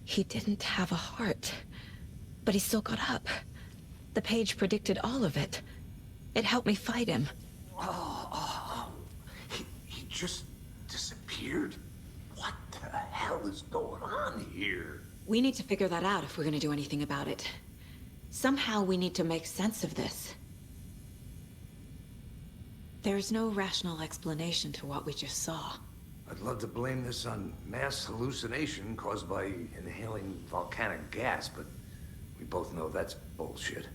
He didn't have a heart, but he still got up. The page predicted all of it. It helped me fight him. He just disappeared? What the hell is going on here? We need to figure that out if we're gonna do anything about it. Somehow we need to make sense of this. There's no rational explanation to what we just saw. I'd love to blame this on mass hallucination caused by inhaling volcanic gas, but we both know that's bullshit.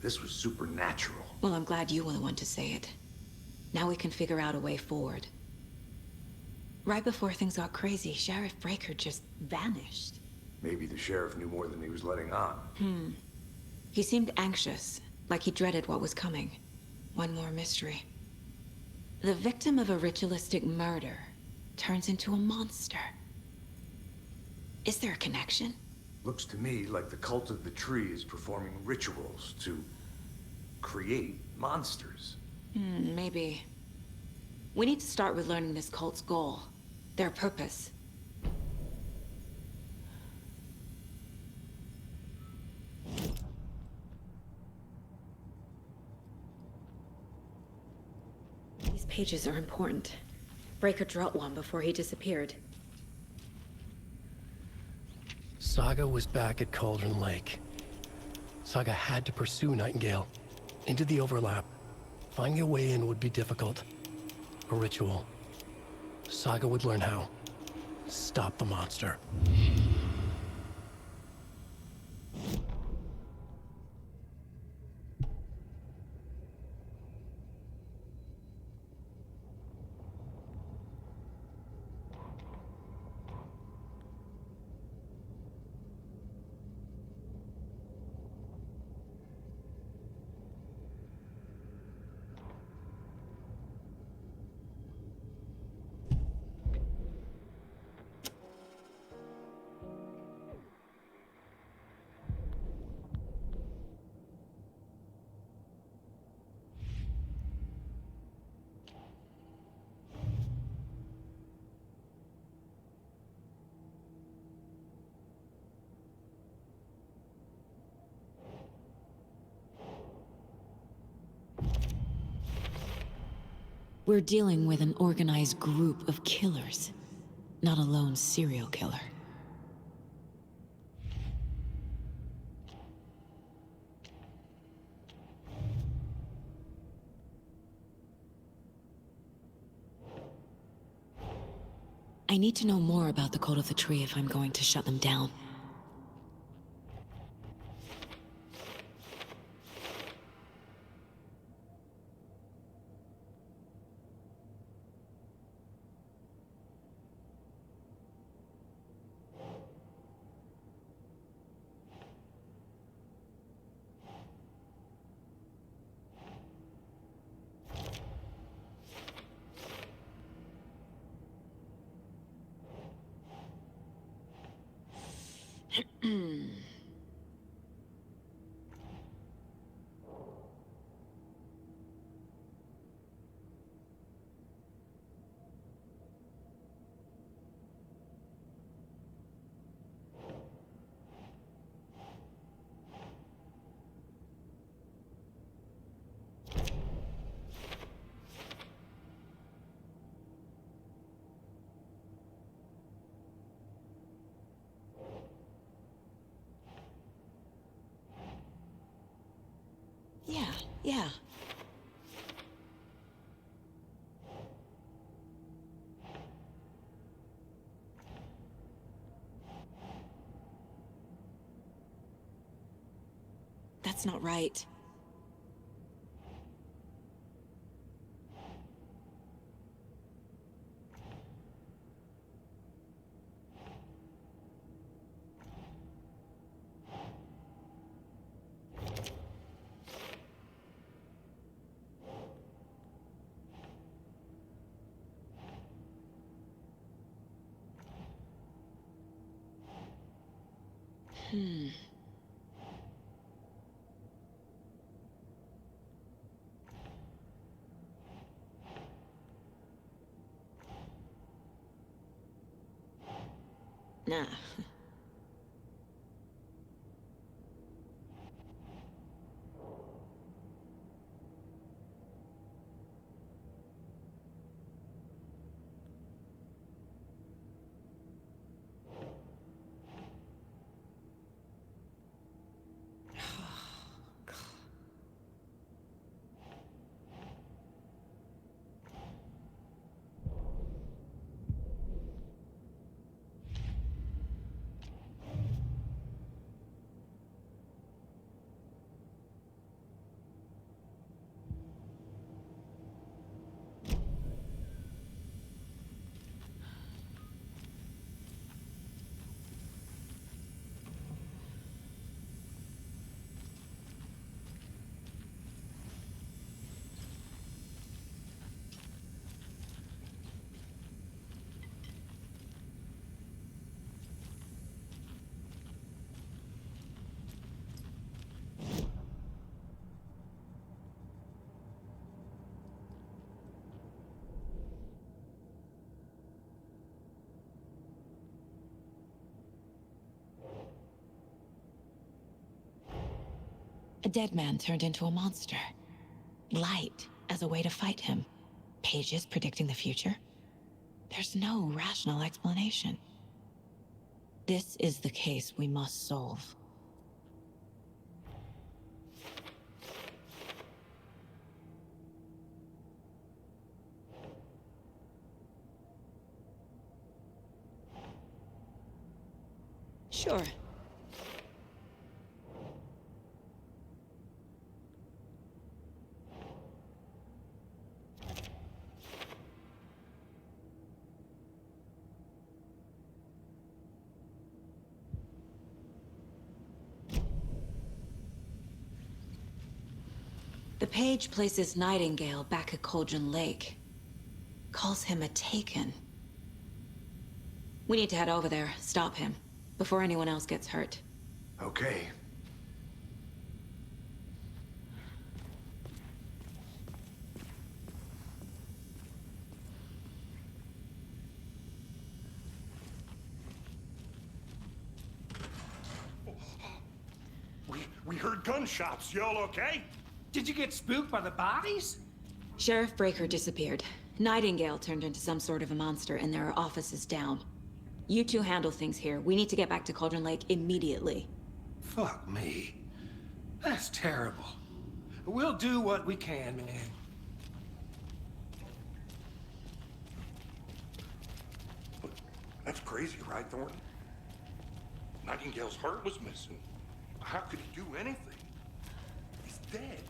This was supernatural. Well, I'm glad you were the one to say it. Now we can figure out a way forward. Right before things got crazy, Sheriff Breaker just vanished. Maybe the sheriff knew more than he was letting on. He seemed anxious, like he dreaded what was coming. One more mystery. The victim of a ritualistic murder turns into a monster. Is there a connection? Looks to me like the cult of the tree is performing rituals to create monsters. Maybe. We need to start with learning this cult's goal, their purpose. These pages are important. Breaker dropped one before he disappeared. Saga was back at Cauldron Lake. Saga had to pursue Nightingale into the overlap. Finding a way in would be difficult. A ritual. Saga would learn how. Stop the monster. We're dealing with an organized group of killers, not a lone serial killer. I need to know more about the Cult of the Tree if I'm going to shut them down. Yeah. That's not right. Nah. A dead man turned into a monster. Light as a way to fight him. Pages predicting the future. There's no rational explanation. This is the case we must solve. Sure. The page places Nightingale back at Cauldron Lake. Calls him a Taken. We need to head over there, stop him, before anyone else gets hurt. Okay. We heard gunshots. Y'all okay? Did you get spooked by the bodies? Sheriff Breaker disappeared. Nightingale turned into some sort of a monster, and there are offices down. You two handle things here. We need to get back to Cauldron Lake immediately. Fuck me. That's terrible. We'll do what we can, man. But that's crazy, right, Thornton? Nightingale's heart was missing. How could he do anything? He's dead.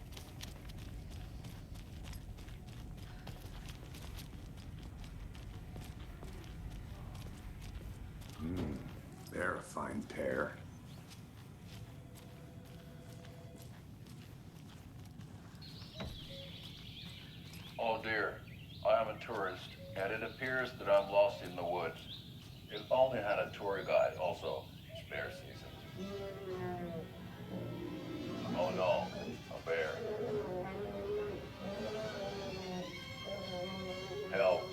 They're a fine pair. Oh dear, I am a tourist, and it appears that I'm lost in the woods. If only had a tour guide, also, spare season. Oh no, a bear. Help.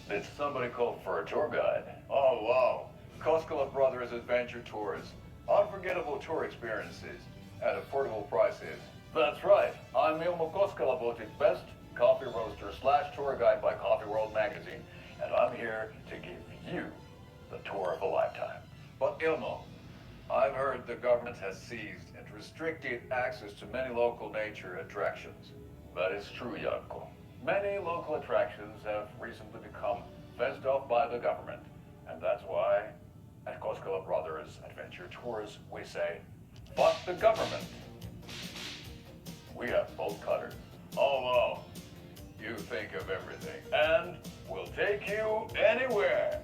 Did somebody call for a tour guide? Oh wow, Koskela Brothers Adventure Tours. Unforgettable tour experiences at affordable prices. That's right, I'm Ilmo Koskela Botic, best coffee roaster / tour guide by Coffee World magazine, and I'm here to give you the tour of a lifetime. But Ilmo, I've heard the government has seized and restricted access to many local nature attractions. That is true, Janko. Many local attractions have recently become fenced off by the government, and that's why at Koskela Brothers Adventure Tours we say, fuck the government. We have both cutters. Oh wow, you think of everything, and we'll take you anywhere.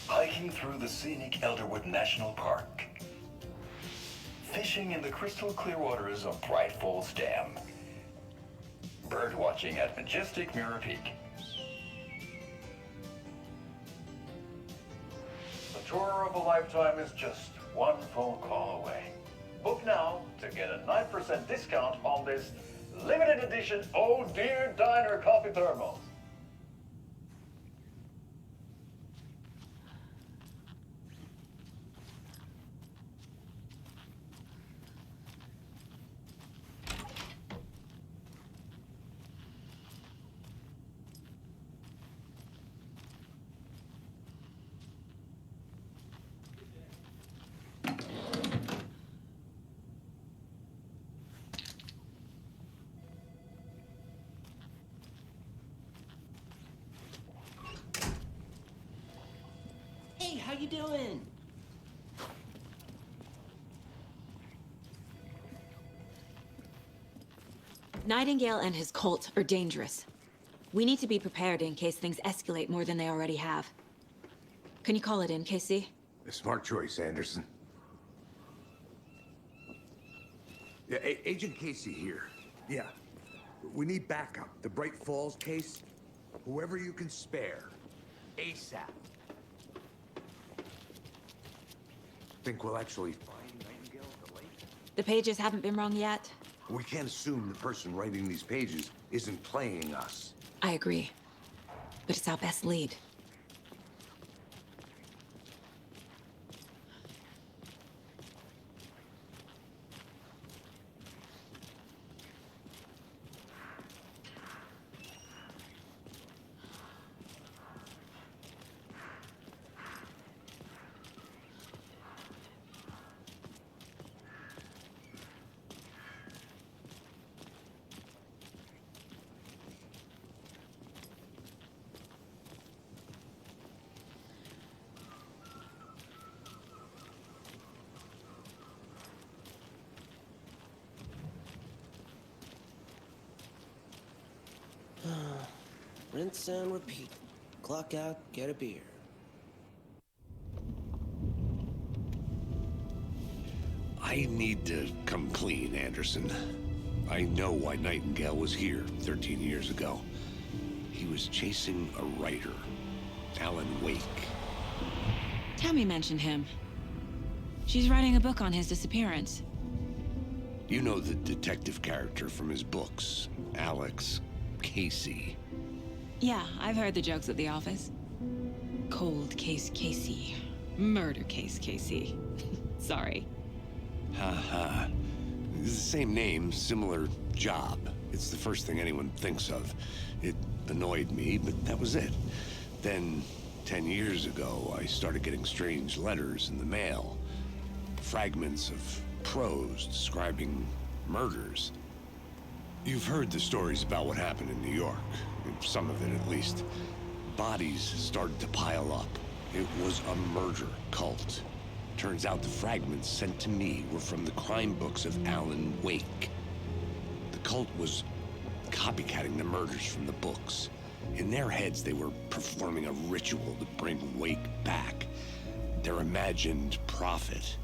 Hiking through the scenic Elderwood National Park. Fishing in the crystal clear waters of Bright Falls Dam. Bird watching at majestic Mirror Peak. The tour of a lifetime is just one phone call away. Book now to get a 9% discount on this limited edition Oh Dear Diner coffee thermos. Hey, how you doing? Nightingale and his cult are dangerous. We need to be prepared in case things escalate more than they already have. Can you call it in, KC? A smart choice, Anderson. Yeah, Agent Casey here. Yeah. We need backup. The Bright Falls case. Whoever you can spare. ASAP. Think we'll actually find Nightingale at the lake? The pages haven't been wrong yet? We can't assume the person writing these pages isn't playing us. I agree. but it's our best lead. Rinse and repeat. Clock out, get a beer. I need to come clean, Anderson. I know why Nightingale was here 13 years ago. He was chasing a writer, Alan Wake. Tammy mentioned him. She's writing a book on his disappearance. You know the detective character from his books, Alex Casey. Yeah, I've heard the jokes at the office. Cold case Casey. Murder case Casey. Sorry. Ha. It's the same name, similar job. It's the first thing anyone thinks of. It annoyed me, but that was it. Then, 10 years ago, I started getting strange letters in the mail. Fragments of prose describing murders. You've heard the stories about what happened in New York. Some of it, at least. Bodies started to pile up. It was a murder cult. Turns out the fragments sent to me were from the crime books of Alan Wake. The cult was copycatting the murders from the books. In their heads, they were performing a ritual to bring Wake back. Their imagined prophet.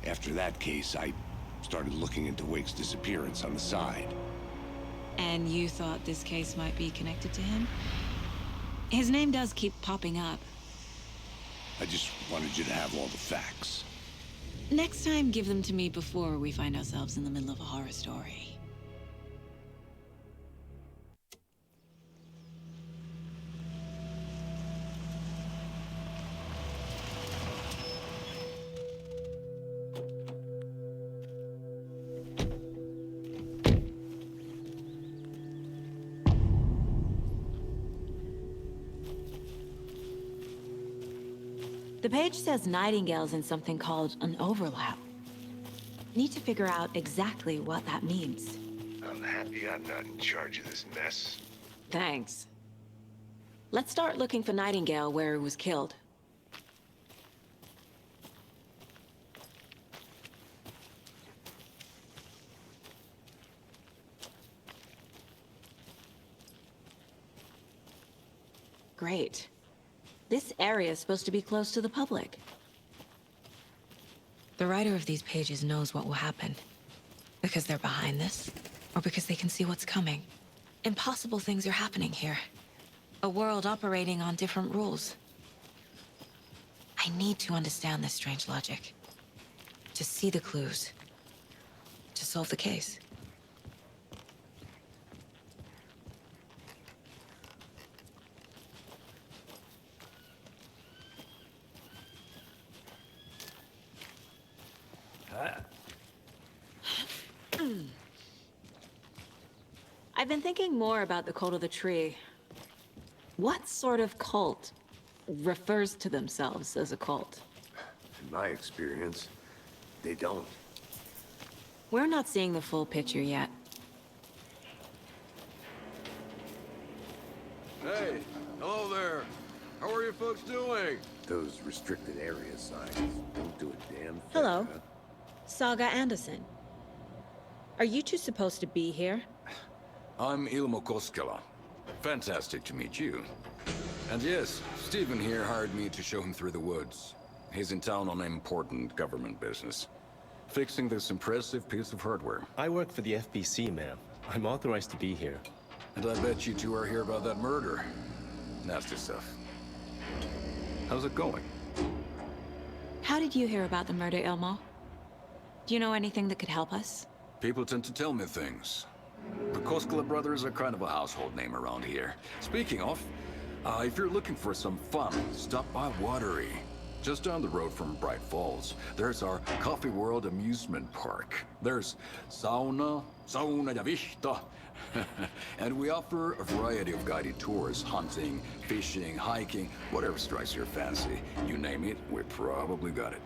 After that case, I started looking into Wake's disappearance on the side. And you thought this case might be connected to him? His name does keep popping up. I just wanted you to have all the facts. Next time, give them to me before we find ourselves in the middle of a horror story. The page says Nightingale's in something called an overlap. Need to figure out exactly what that means. I'm happy I'm not in charge of this mess. Thanks. Let's start looking for Nightingale where he was killed. Great. This area is supposed to be close to the public. The writer of these pages knows what will happen. Because they're behind this, or because they can see what's coming. Impossible things are happening here. A world operating on different rules. I need to understand this strange logic. To see the clues. To solve the case. I've been thinking more about the cult of the tree. What sort of cult refers to themselves as a cult? In my experience, they don't. We're not seeing the full picture yet. Hey, hello there. How are you folks doing? Those restricted area signs don't do a damn thing. Hello. Huh? Saga Anderson. Are you two supposed to be here? I'm Ilmo Koskela. Fantastic to meet you. And yes, Stephen here hired me to show him through the woods. He's in town on important government business. Fixing this impressive piece of hardware. I work for the FBC, ma'am. I'm authorized to be here. And I bet you two are here about that murder. Nasty stuff. How's it going? How did you hear about the murder, Ilmo? Do you know anything that could help us? People tend to tell me things. The Koskela brothers are kind of a household name around here. Speaking of, If you're looking for some fun, stop by Watery. Just down the road from Bright Falls, there's our Coffee World amusement park. There's sauna ja vihta. And we offer a variety of guided tours, hunting, fishing, hiking, whatever strikes your fancy. You name it, we probably got it.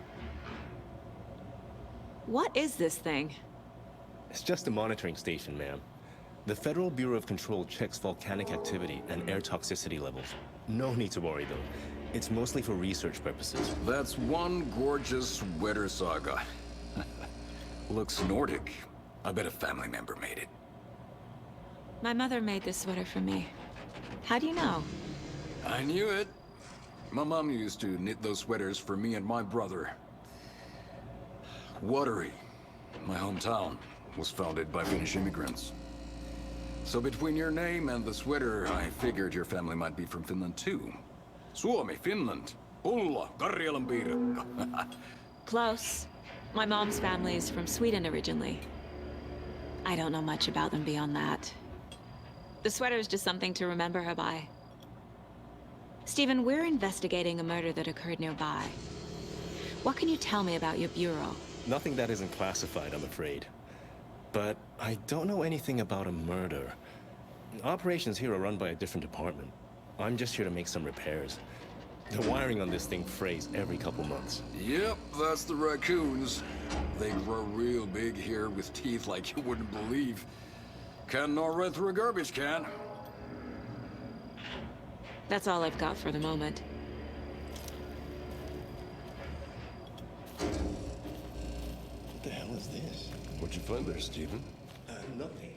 What is this thing? It's just a monitoring station, ma'am. The Federal Bureau of Control checks volcanic activity and air toxicity levels. No need to worry, though. It's mostly for research purposes. That's one gorgeous sweater, Saga. Looks Nordic. I bet a family member made it. My mother made this sweater for me. How do you know? I knew it. My mom used to knit those sweaters for me and my brother. Watery, my hometown, was founded by Finnish immigrants. So between your name and the sweater, I figured your family might be from Finland too. Suomi, Finland. Ulla, Karjalan piirakka. Close. My mom's family is from Sweden originally. I don't know much about them beyond that. The sweater is just something to remember her by. Stephen, we're investigating a murder that occurred nearby. What can you tell me about your bureau? Nothing that isn't classified, I'm afraid. But I don't know anything about a murder. Operations here are run by a different department. I'm just here to make some repairs. The wiring on this thing frays every couple months. Yep, that's the raccoons. They grow real big here with teeth like you wouldn't believe. Can't gnaw right through a garbage can. That's all I've got for the moment. What the hell is this? What'd you find there, Stephen? Nothing.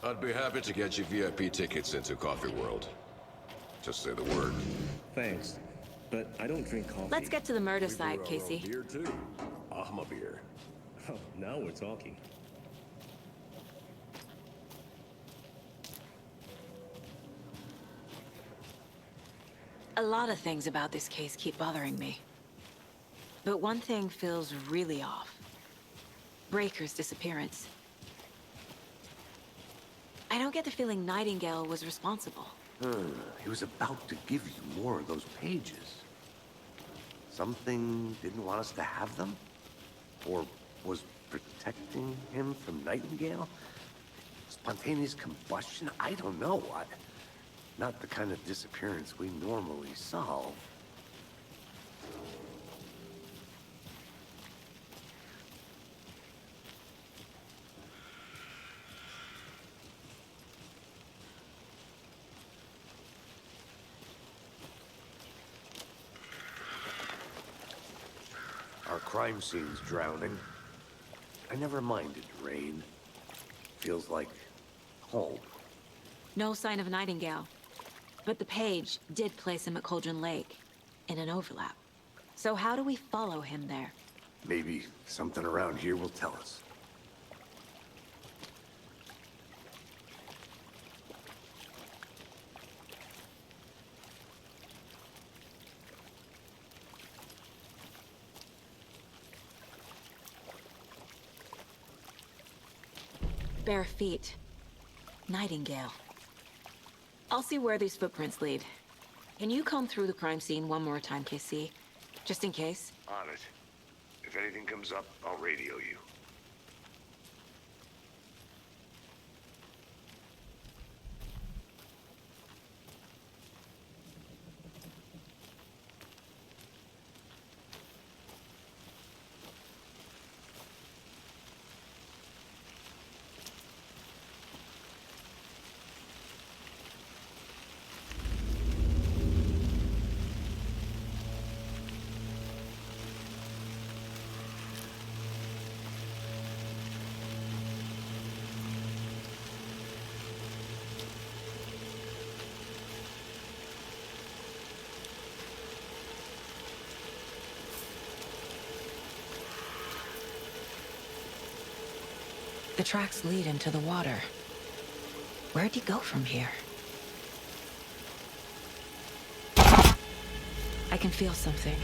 I'd be happy to get you VIP tickets into Coffee World. Just say the word. Thanks. But I don't drink coffee. Let's get to the murder side, Casey. Beer too. Ahma beer. Oh, now we're talking. A lot of things about this case keep bothering me. But one thing feels really off. Breaker's disappearance. I don't get the feeling Nightingale was responsible. He was about to give you more of those pages. Something didn't want us to have them? Or was protecting him from Nightingale? Spontaneous combustion? I don't know. Not the kind of disappearance we normally solve. Our crime scene's drowning. I never minded rain. Feels like home. No sign of Nightingale. But the page did place him at Cauldron Lake, in an overlap. So how do we follow him there? Maybe something around here will tell us. Bare feet. Nightingale. I'll see where these footprints lead. Can you comb through the crime scene one more time, KC? Just in case? On it. If anything comes up, I'll radio you. The tracks lead into the water. Where'd he go from here? I can feel something.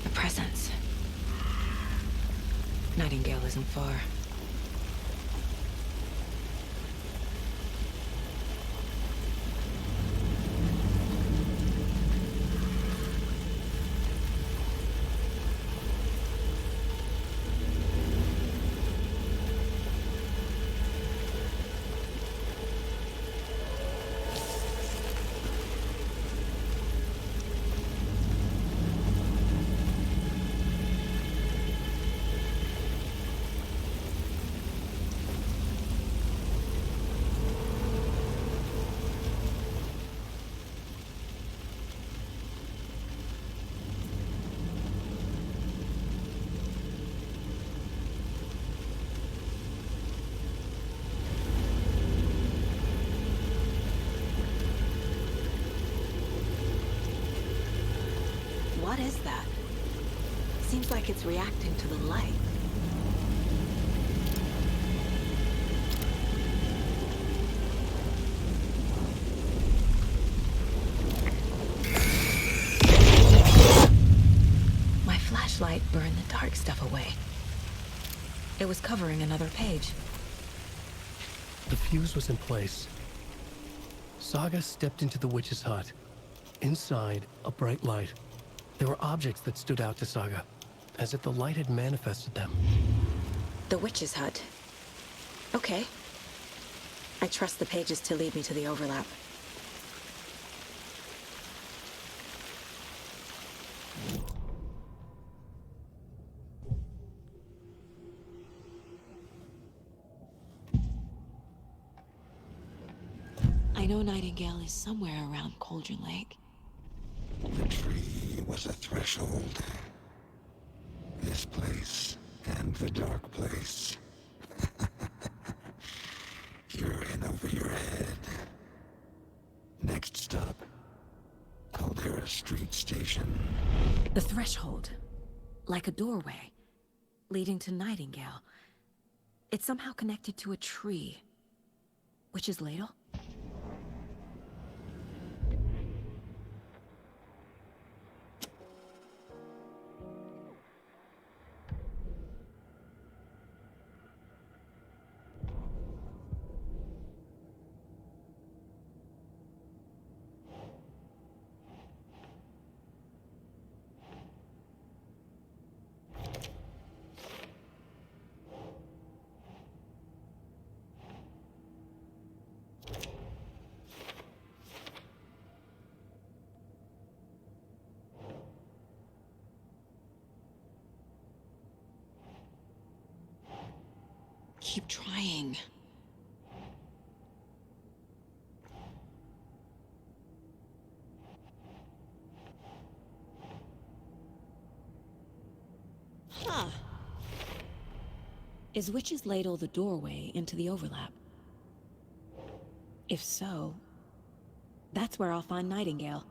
A presence. Nightingale isn't far. What is that? Seems like it's reacting to the light. My flashlight burned the dark stuff away. It was covering another page. The fuse was in place. Saga stepped into the witch's hut. Inside, a bright light. There were objects that stood out to Saga, as if the light had manifested them. The witch's hut. Okay. I trust the pages to lead me to the overlap. I know Nightingale is somewhere around Cauldron Lake. The tree was a threshold. This place and the dark place. You're in over your head. Next stop, Caldera Street Station. The threshold. Like a doorway. Leading to Nightingale. It's somehow connected to a tree. Witch's ladle? Keep trying. Huh. Is Witch's Ladle the doorway into the overlap? If so, that's where I'll find Nightingale.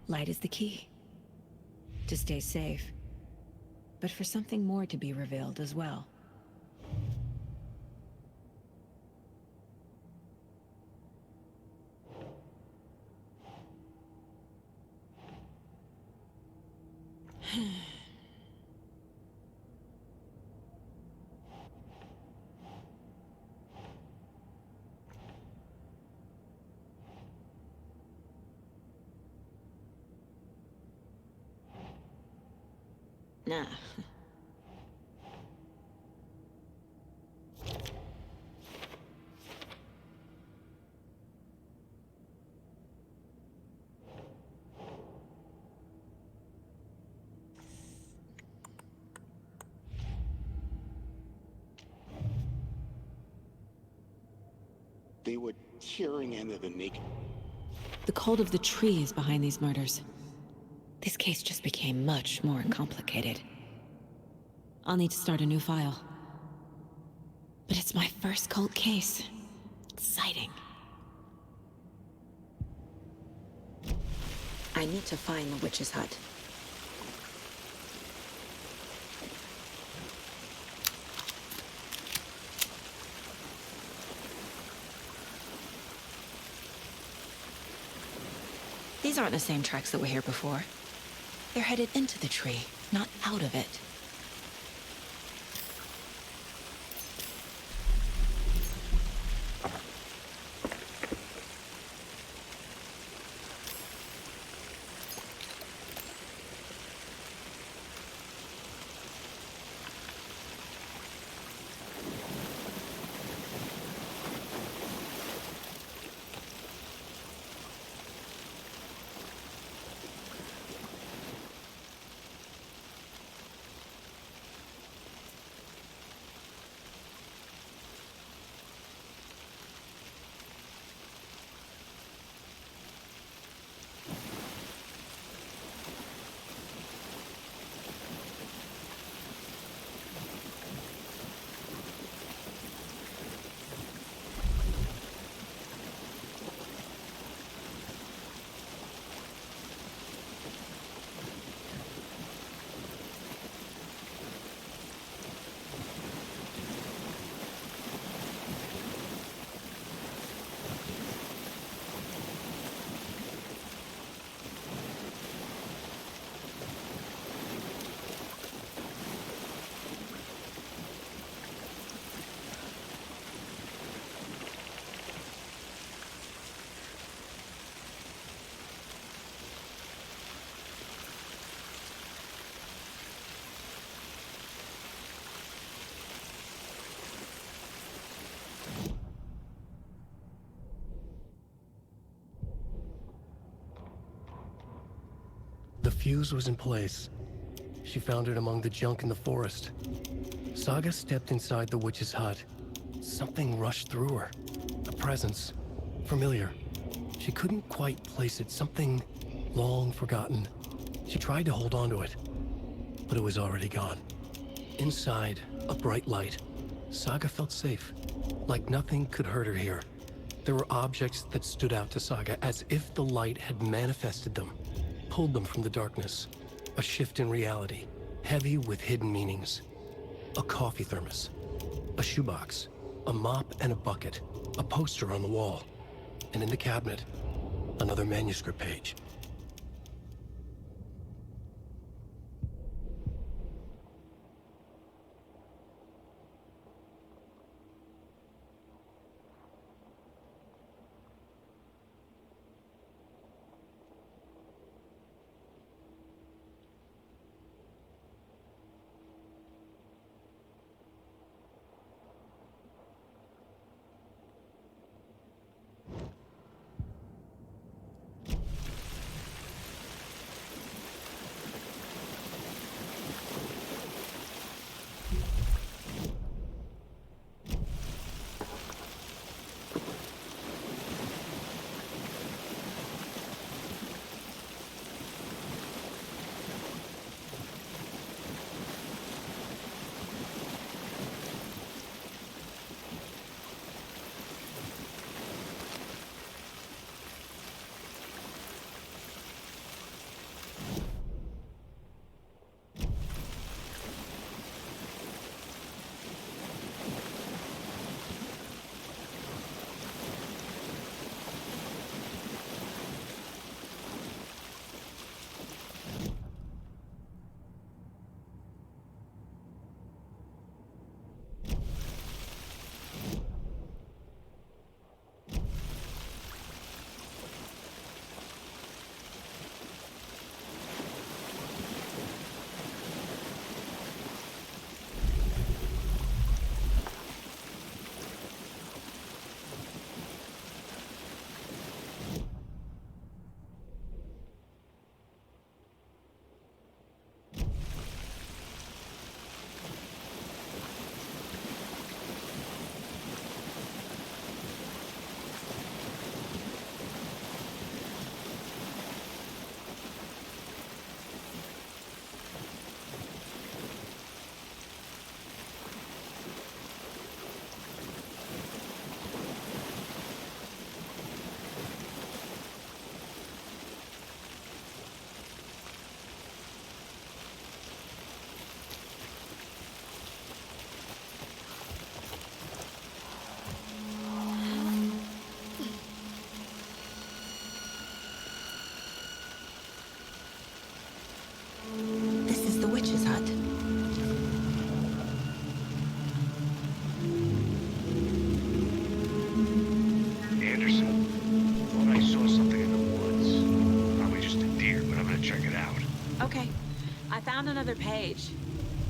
Light is the key. To stay safe. But for something more to be revealed as well. Nah. They were tearing into the naked. The cult of the tree is behind these murders. This case just became much more complicated. I'll need to start a new file. But it's my first cold case. Exciting. I need to find the witch's hut. These aren't the same tracks that were here before. They're headed into the tree, not out of it. The fuse was in place. She found it among the junk in the forest. Saga stepped inside the witch's hut. Something rushed through her. A presence. Familiar. She couldn't quite place it. Something long forgotten. She tried to hold on to it, but it was already gone. Inside, a bright light. Saga felt safe. Like nothing could hurt her here. There were objects that stood out to Saga as if the light had manifested them. Pulled them from the darkness. A shift in reality, heavy with hidden meanings. A coffee thermos, a shoebox, a mop and a bucket, a poster on the wall, and in the cabinet, another manuscript page. found another page.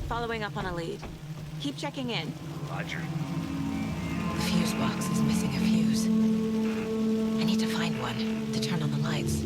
Following up on a lead. Keep checking in. Roger. The fuse box is missing a fuse. I need to find one to turn on the lights.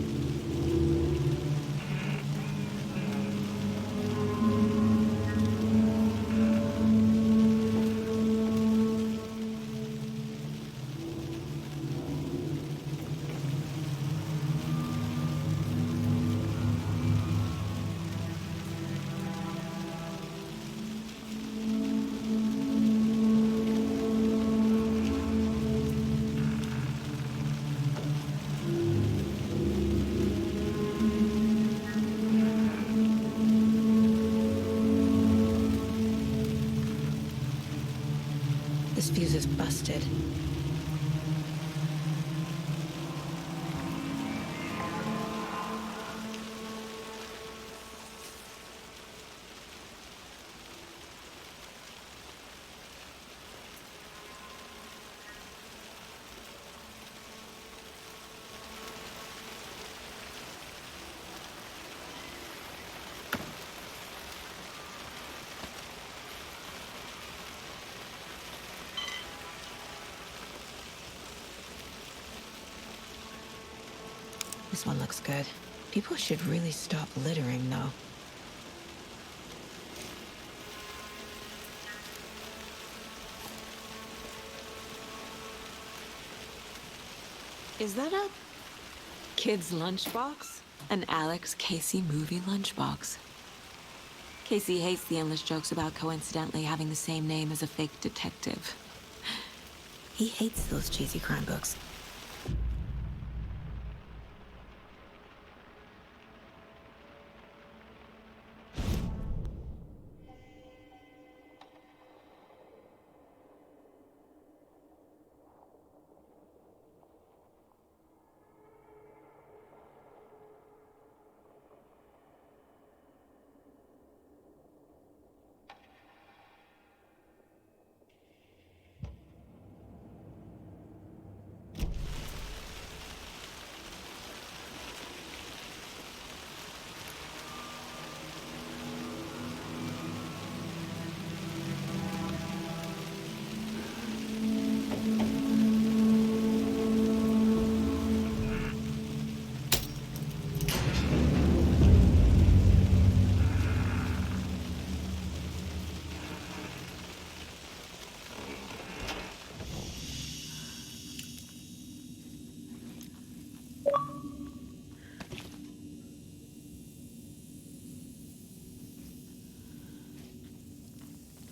This fuse is busted. This one looks good. People should really stop littering, though. Is that a kid's lunchbox? An Alex Casey movie lunchbox. Casey hates the endless jokes about coincidentally having the same name as a fake detective. He hates those cheesy crime books.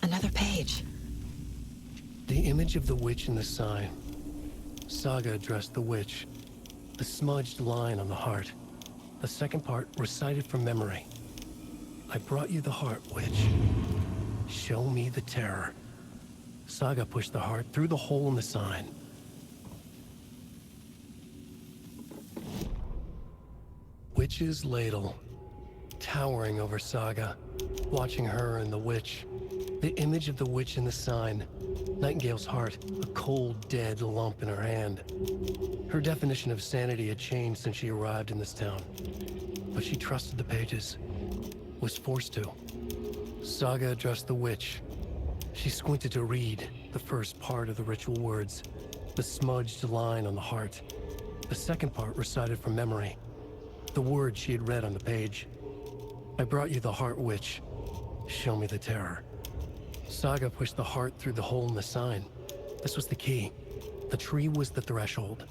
Another page. The image of the witch in the sign. Saga addressed the witch. The smudged line on the heart. The second part recited from memory. I brought you the heart, witch. Show me the terror. Saga pushed the heart through the hole in the sign. Witch's ladle. Towering over Saga. Watching her and the witch. The image of the witch in the sign. Nightingale's heart, a cold, dead lump in her hand. Her definition of sanity had changed since she arrived in this town. But she trusted the pages. Was forced to. Saga addressed the witch. She squinted to read the first part of the ritual words. The smudged line on the heart. The second part recited from memory. The words she had read on the page. I brought you the heart, witch. Show me the terror. Saga pushed the heart through the hole in the sign. This was the key. The tree was the threshold.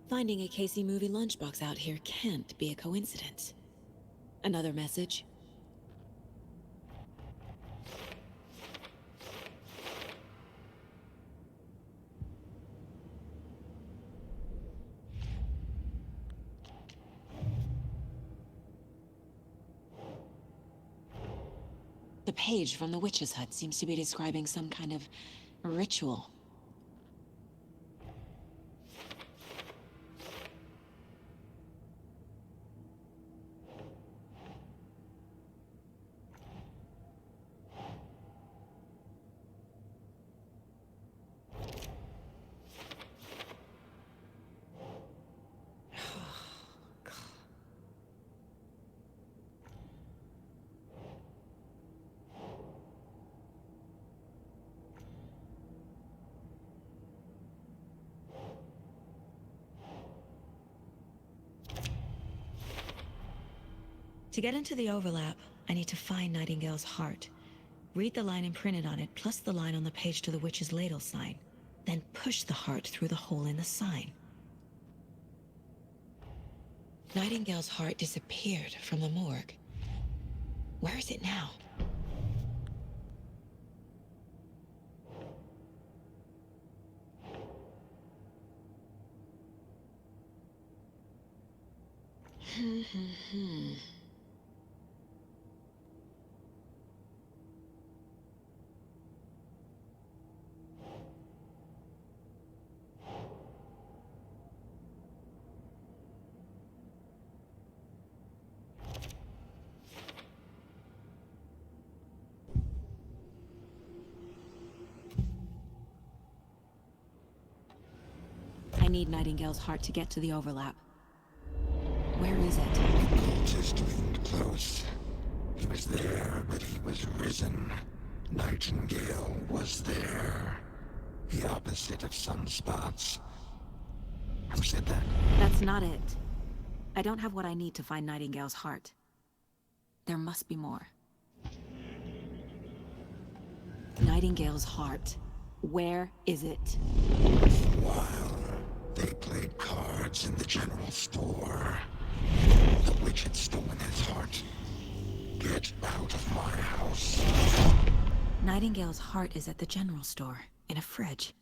Finding a Casey movie lunchbox out here can't be a coincidence. Another message? The page from the witch's hut seems to be describing some kind of ritual. To get into the overlap, I need to find Nightingale's heart. Read the line imprinted on it, plus the line on the page to the witch's ladle sign. Then push the heart through the hole in the sign. Nightingale's heart disappeared from the morgue. Where is it now? I need Nightingale's heart to get to the overlap. Where is it? The cultist leaned close. He was there, but he was risen. Nightingale was there. The opposite of sunspots. Who said that? That's not it. I don't have what I need to find Nightingale's heart. There must be more. Nightingale's heart. Where is it? While they played cards in the general store, the witch had stolen his heart. Get out of my house. Nightingale's heart is at the general store, in a fridge.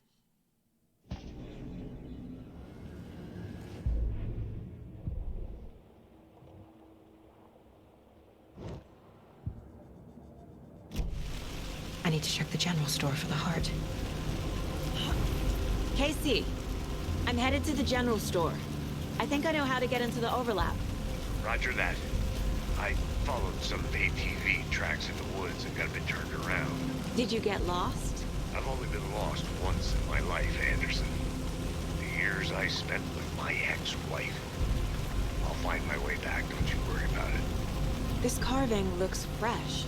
I need to check the general store for the heart. Casey! I'm headed to the general store. I think I know how to get into the overlap. Roger that. I followed some ATV tracks in the woods and got a bit turned around. Did you get lost? I've only been lost once in my life, Anderson. The years I spent with my ex-wife. I'll find my way back, don't you worry about it. This carving looks fresh.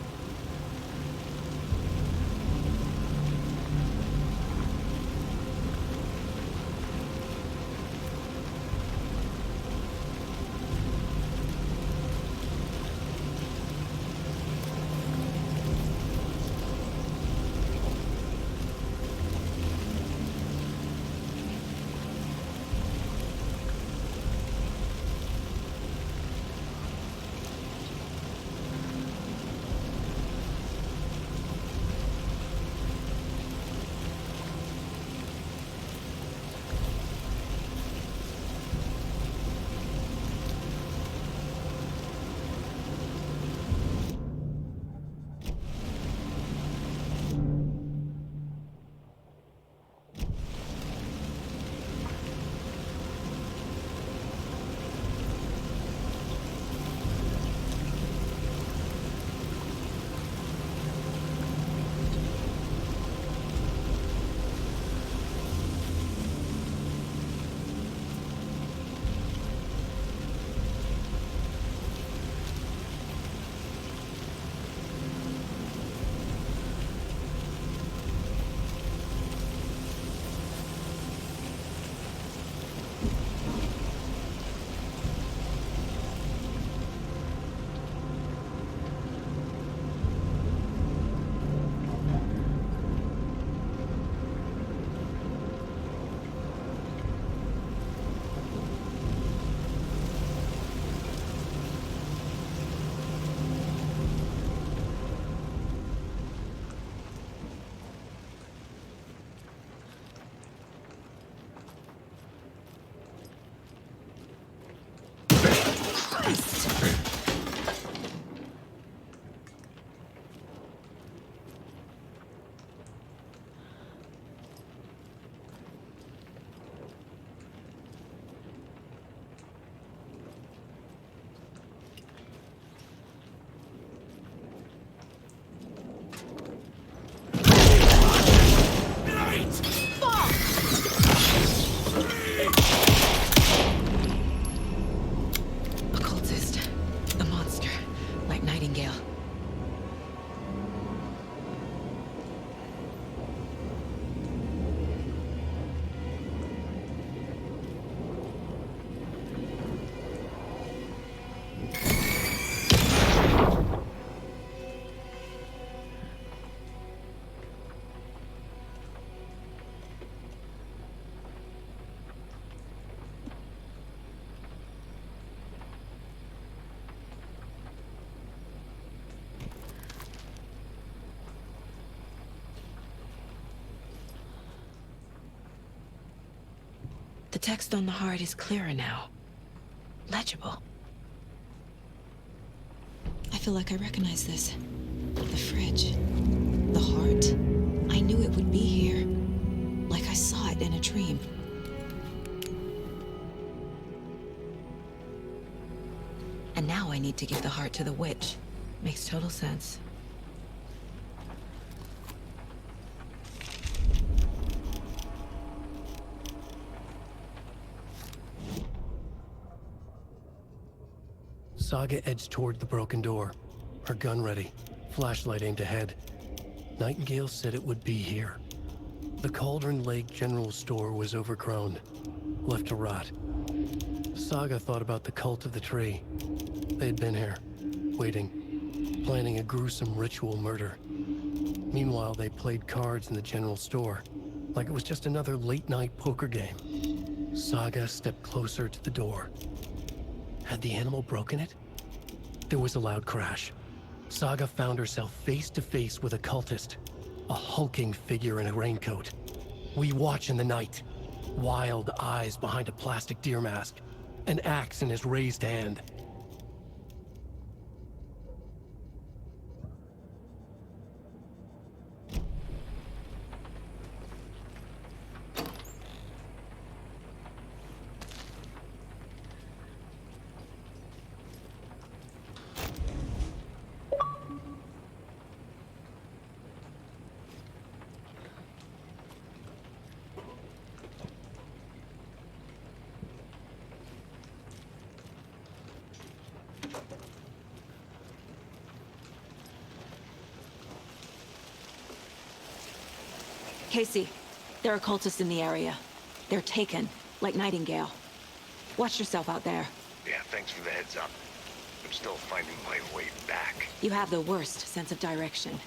text on the heart is clearer now. Legible. I feel like I recognize this. The fridge. The heart. I knew it would be here. Like I saw it in a dream. And now I need to give the heart to the witch. Makes total sense. Saga edged toward the broken door, her gun ready, flashlight aimed ahead. Nightingale said it would be here. The Cauldron Lake General Store was overgrown, left to rot. Saga thought about the cult of the tree. They had been here, waiting, planning a gruesome ritual murder. Meanwhile, they played cards in the general store, like it was just another late-night poker game. Saga stepped closer to the door. Had the animal broken it? There was a loud crash. Saga found herself face to face with a cultist, a hulking figure in a raincoat. We watch in the night, wild eyes behind a plastic deer mask, an axe in his raised hand. Casey, there are cultists in the area. They're taken, like Nightingale. Watch yourself out there. Yeah, thanks for the heads up. I'm still finding my way back. You have the worst sense of direction.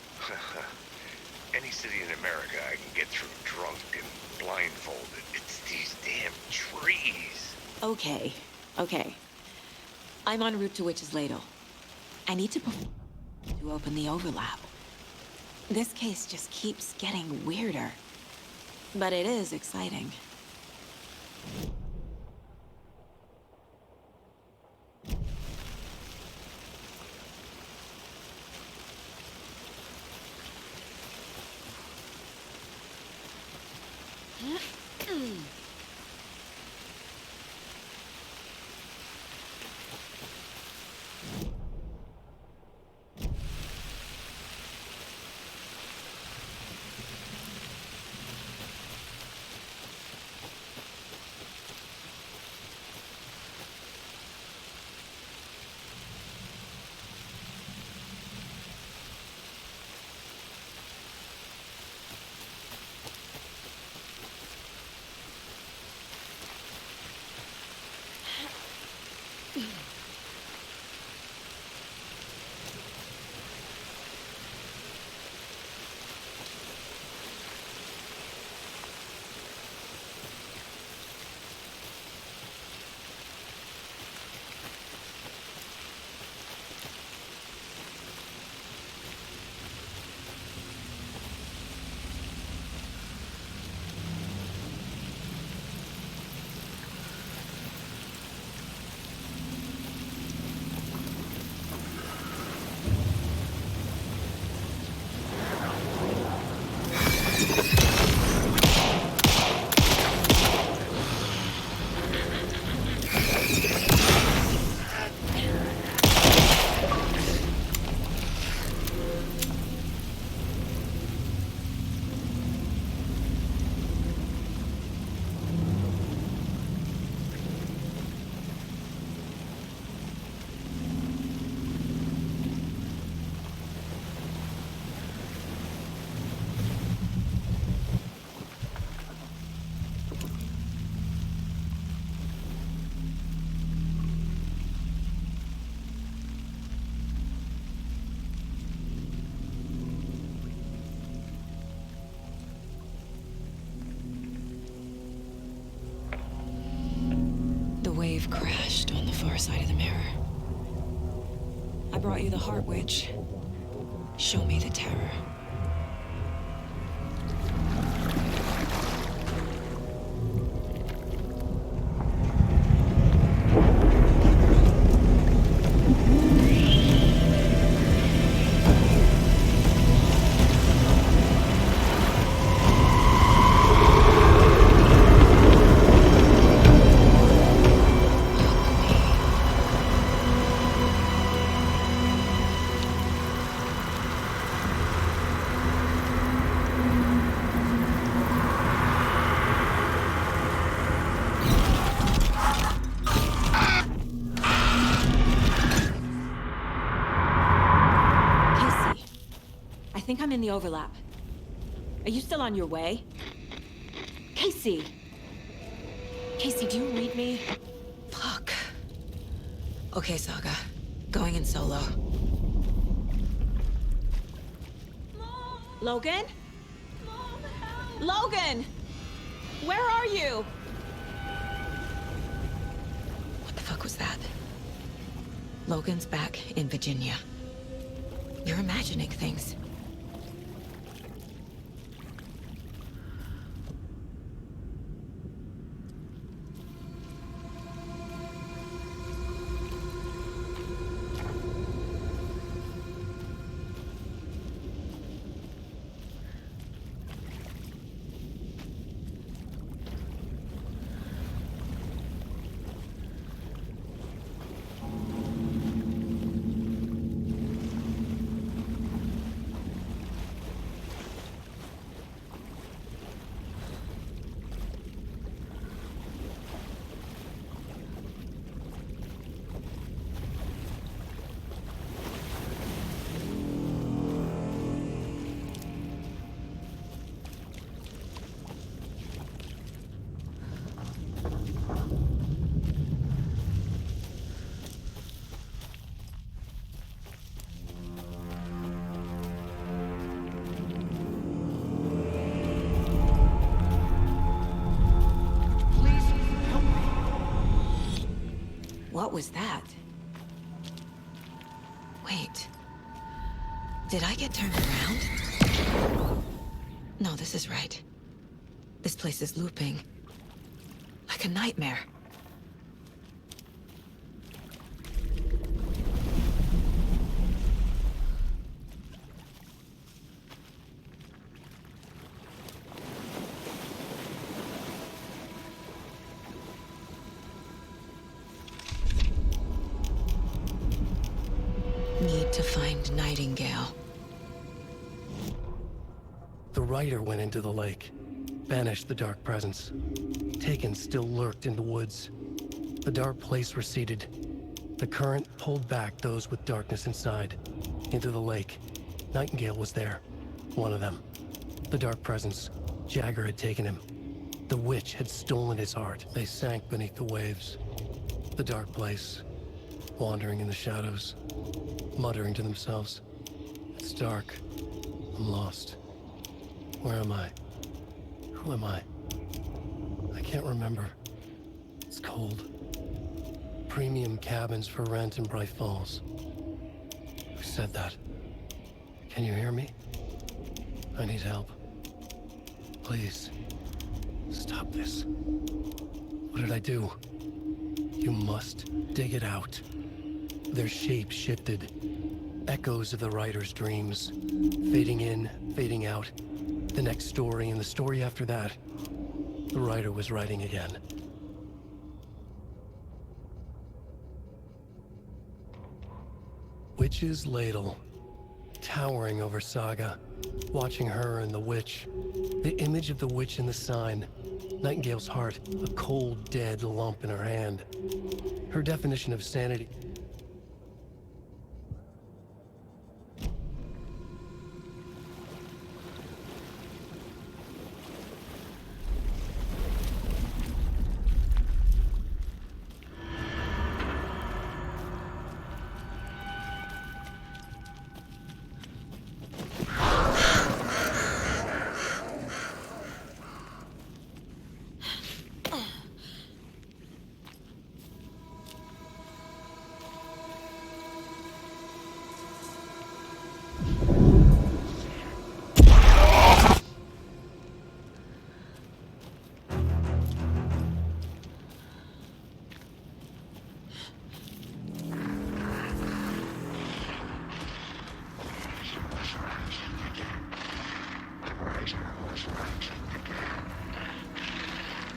Any city in America I can get through drunk and blindfolded. It's these damn trees. Okay, okay. I'm en route to Witch's Ladle. I need to open the overlap. This case just keeps getting weirder. But it is exciting. Wave crashed on the far side of the mirror. I brought you the Heart Witch. Show me the terror. think I'm in the overlap. Are you still on your way? Casey! Casey, do you read me? Fuck. Okay, Saga. Going in solo. Mom! Logan? Mom, help! Logan! Where are you? What the fuck was that? Logan's back in Virginia. You're imagining things. What was that? Wait. Did I get turned around? No, this is right. This place is looping. Like a nightmare. Need to find Nightingale. The rider went into the lake, banished the dark presence. Taken still lurked in the woods. The dark place receded. The current pulled back those with darkness inside, into the lake. Nightingale was there, one of them. The dark presence, Jagger had taken him. The witch had stolen his heart. They sank beneath the waves. The dark place, wandering in the shadows, muttering to themselves. It's dark. I'm lost. Where am I? Who am I? I can't remember. It's cold. Premium cabins for rent in Bright Falls. Who said that? Can you hear me? I need help. Please. Stop this. What did I do? You must dig it out. Their shape shifted. Echoes of the writer's dreams. Fading in, fading out. The next story and the story after that. The writer was writing again. Witch's Ladle. Towering over Saga. Watching her and the witch. The image of the witch in the sign. Nightingale's heart, a cold, dead lump in her hand. Her definition of sanity.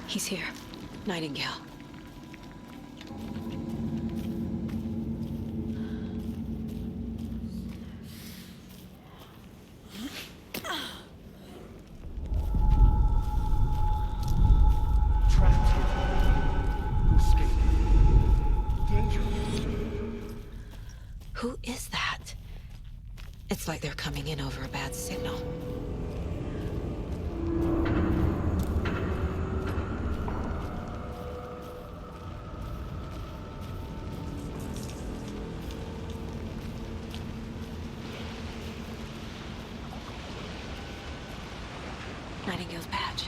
He's here. Nightingale. Who is that? It's It's like they're coming in over a bad signal. Nightingale's badge.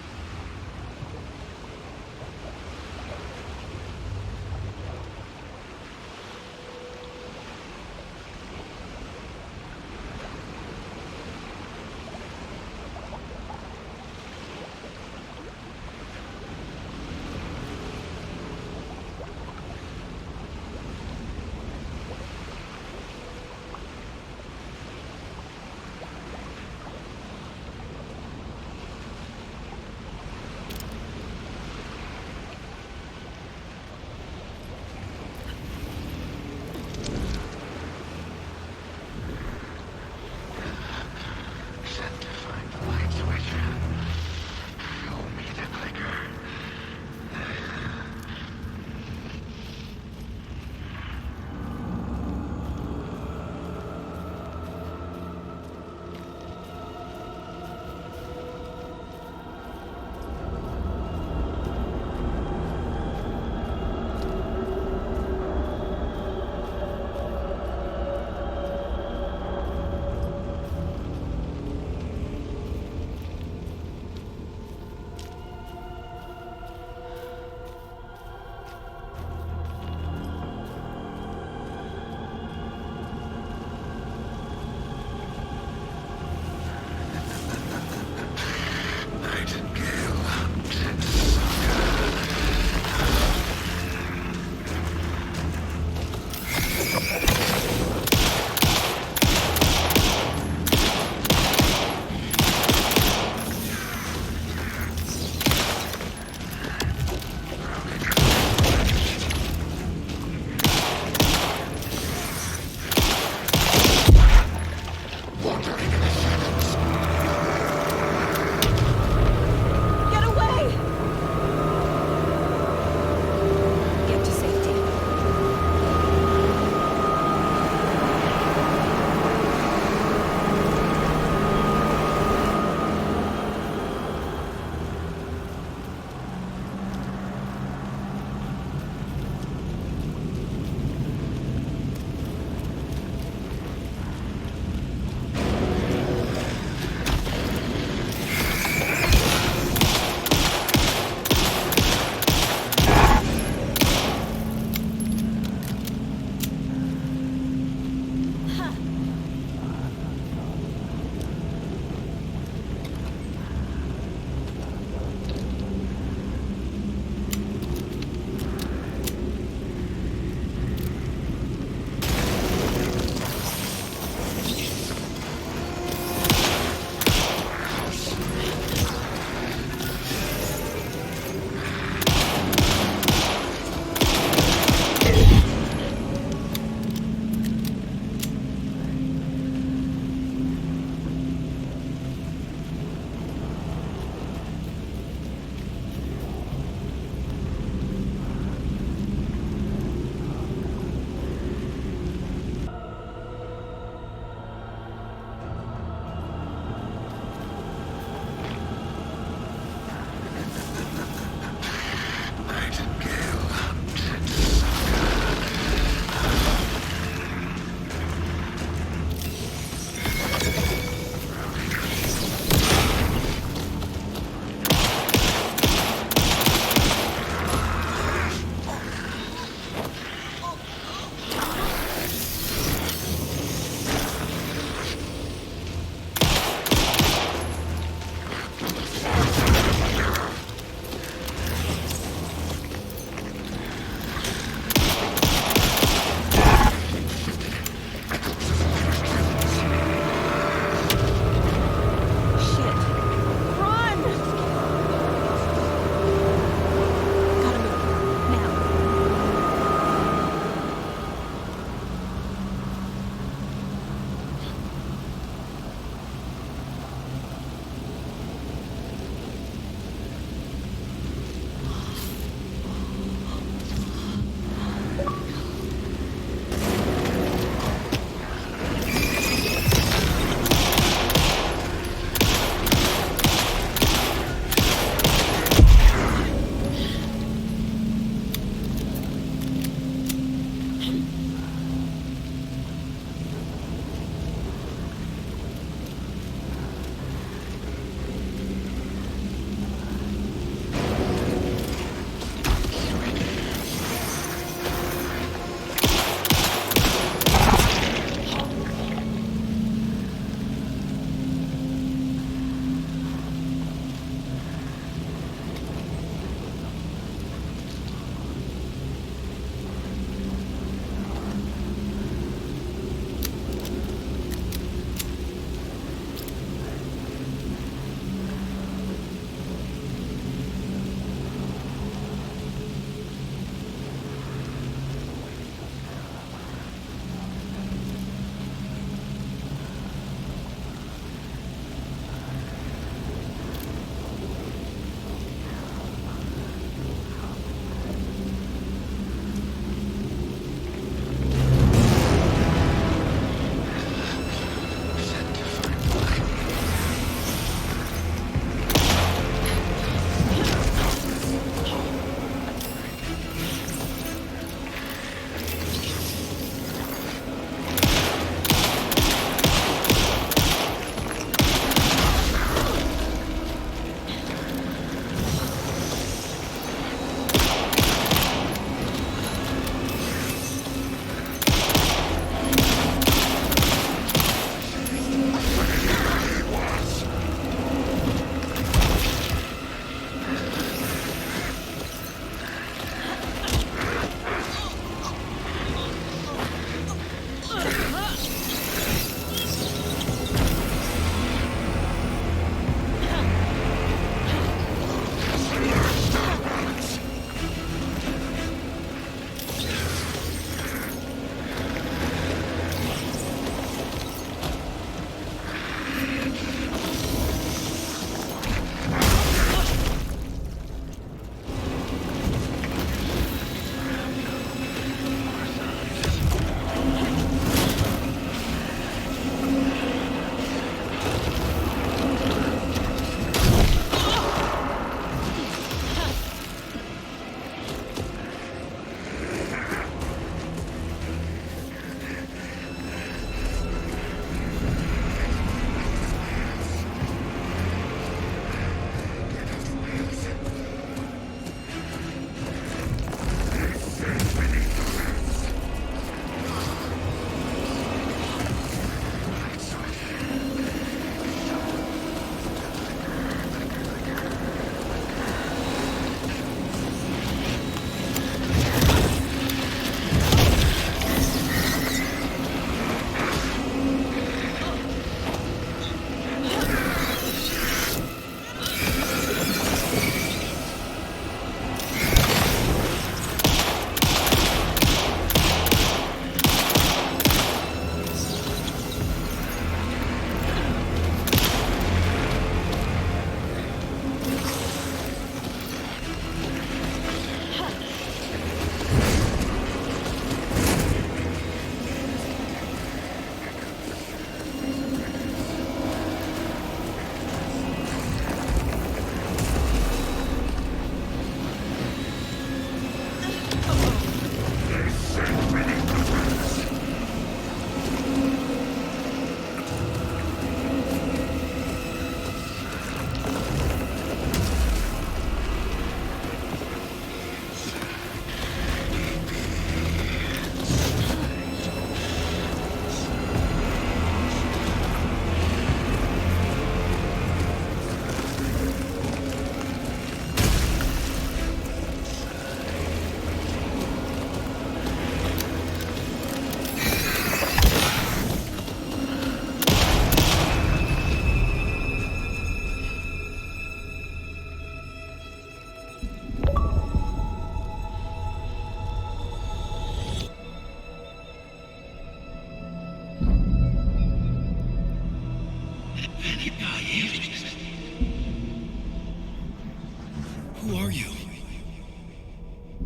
Who are you?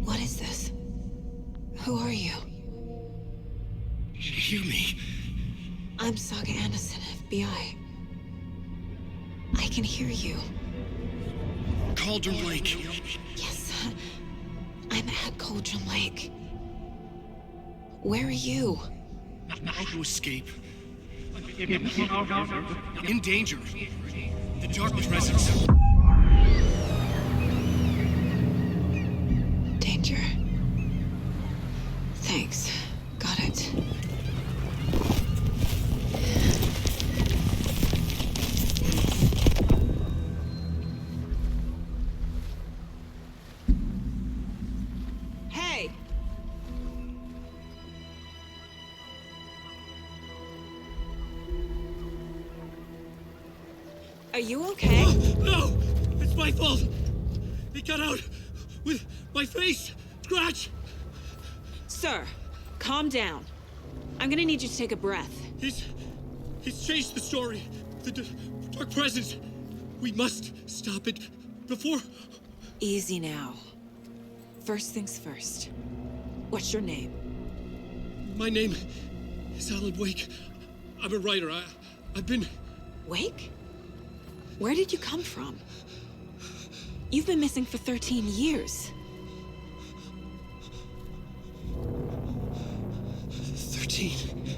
What is this? Who are you? Hear me. I'm Saga Anderson, FBI. I can hear you. Cauldron Lake. Yes, I'm at Cauldron Lake. Where are you? How to escape. In danger. The dark presence. Danger. Thanks. Got it. Hey! Are you okay? No! It's my fault! He got out with my face scratch! Sir, calm down. I'm gonna need you to take a breath. He's changed the story. The dark presence. We must stop it before... Easy now. First things first. What's your name? My name is Alan Wake. I'm a writer. I've been... Wake? Where did you come from? You've been missing for 13 years. 13